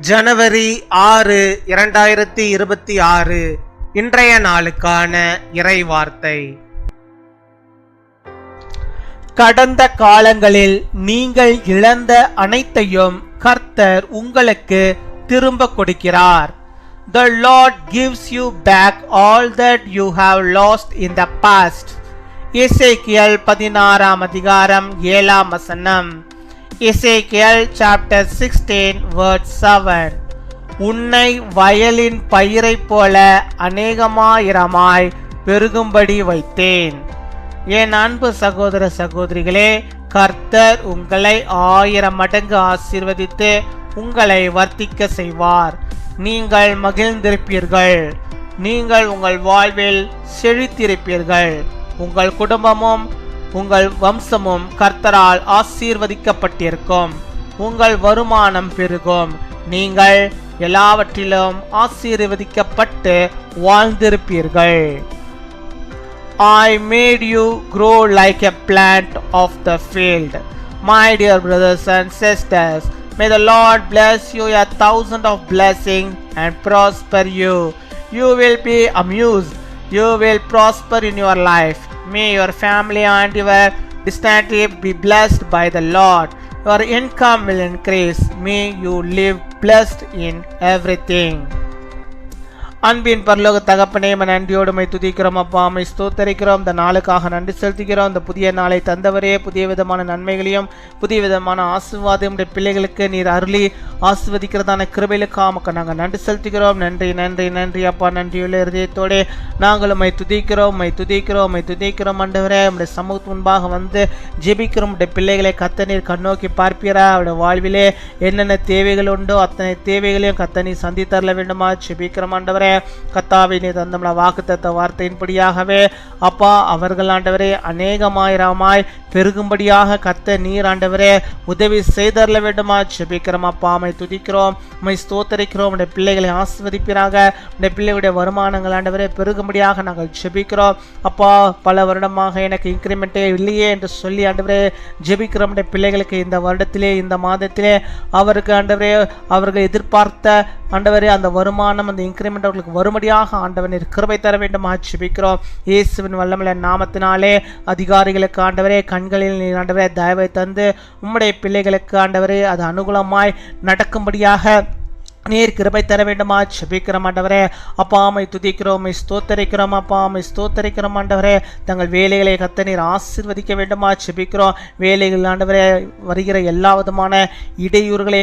ஜனவரி 6, 2026 இன்றைய நாளுக்கான இறைவார்த்தை. கடந்த காலங்களில் நீங்கள் இழந்த அனைத்தையும் கர்த்தர் உங்களுக்கு திரும்ப கொடுக்கிறார். The Lord gives you back all that you have lost in the past. எசேக்கியேல் 16 அதிகாரம் 7 வசனம். எசேக்கியேல் chapter 16 verse 7. உன்னை வயலின் பயிரைப் போல அநேகமாயிரமாய் பெருகும்படி வைத்தேன். என் அன்பு சகோதர சகோதரிகளே, கர்த்தர் உங்களை 1000 மடங்கு ஆசீர்வதித்து உங்களை வர்த்திக்க செய்வார். நீங்கள் மகிழ்ந்திருப்பீர்கள். நீங்கள் உங்கள் வாழ்வில் செழித்திருப்பீர்கள். உங்கள் குடும்பமும் உங்கள் வம்சமும் கர்த்தரால் ஆசீர்வதிக்கப்பட்டிருக்கும். உங்கள் வருமானம் பெருகும். நீங்கள் எல்லாவற்றிலும் ஆசீர்வதிக்கப்பட்டு வாழ்ந்திருப்பீர்கள். I made you grow like a plant of the field. My dear brothers and sisters, may the Lord bless you 1,000 of blessings and prosper you. You will be amused. You will prosper in your life. May your family and your descendants be blessed by the Lord. Your income will increase. May you live blessed in everything. அன்பின் பரலோக தகப்பனே, நன்றியோடு my துதிக்கிறோம் அப்பா. My ஸ்தோத்தரிக்கிறோம். இந்த நாளுக்காக நன்றி செலுத்துகிறோம். இந்த புதிய நாளை தந்தவரே, புதிய விதமான நன்மைகளையும் புதிய விதமான ஆசீர்வாதம் பிள்ளைகளுக்கு நீர் அருளி ஆசீர்வதிக்கிறதான கிருபைகளுக்காக நாங்கள் நன்றி செலுத்துகிறோம். நன்றி நன்றி நன்றி அப்பா. நன்றியுள்ள இருதயத்தோடு நாங்களும் மை துதிக்கிறோம் ஆண்டவரே. நம்முடைய சமூகத்து முன்பாக வந்து ஜெபிக்கிறோம். உடைய பிள்ளைகளை கத்த நீர் கண்ணோக்கி பார்ப்பீரா. அவருடைய வாழ்விலே என்னென்ன தேவைகள் உண்டோ அத்தனை தேவைகளையும் கத்த நீர் சந்தித்தரல வேண்டுமா ஜெபிக்கிறோம் ஆண்டவரே. கத்தாவை நீர் தந்தம்ல வாக்குத்தத்த வார்த்தையின்படியாகவே அப்பா அவர்கள் ஆண்டவரே அநேகமாயிரமாய் பெருகும்படியாக கத்த நீர் ஆண்டவரே உதவி செய்தரல வேண்டுமா ஜெபிக்கிறோம் அப்பா. மை துதிக்கிறோம், மை ஸ்தோத்தரிக்கிறோம். உடைய பிள்ளைகளை ஆசீர்வதிப்பீராக. உடைய பிள்ளைகளுடைய வருமானங்கள் ஆண்டவரே பெருகும்படியாக நாங்கள் ஜெபிக்கிறோம் அப்பா. பல வருடமாக எனக்கு இன்க்ரிமெண்ட்டே இல்லையே என்று சொல்லி ஆண்டவரே ஜெபிக்கிறோம். உடைய பிள்ளைகளுக்கு இந்த வருடத்திலே இந்த மாதத்திலே அவருக்கு ஆண்டவரே அவர்கள் எதிர்பார்த்த ஆண்டவரே அந்த வருமானம் அந்த இன்க்ரிமெண்ட் அவர்களுக்கு வரும்படியாக ஆண்டவரே கிருபை தர வேண்டும் ஜெபிக்கிறோம். இயேசுவின் வல்லமையுள்ள நாமத்தினாலே அதிகாரிகளுக்கு ஆண்டவரே கண்களில் நீர் ஆண்டவரே தயவை தந்து உம்முடைய பிள்ளைகளுக்கு ஆண்டவரே அது அனுகூலமாய் நடக்கும்படியாக நீர் கிருபை தர வேண்டுமா ஜெபிக்கிறோம் ஆண்டவரே. அப்பாமை துதிக்கிறோம், ஸ்தோத்தரிக்கிறோம் அப்பாமை ஸ்தோத்தரிக்கிறோம் ஆண்டவரே. தங்கள் வேலைகளை கத்த நீர் ஆசீர்வதிக்க வேண்டுமா ஜெபிக்கிறோம். வேலைகள் ஆண்டவரே வருகிற எல்லா விதமான இடையூறுகளை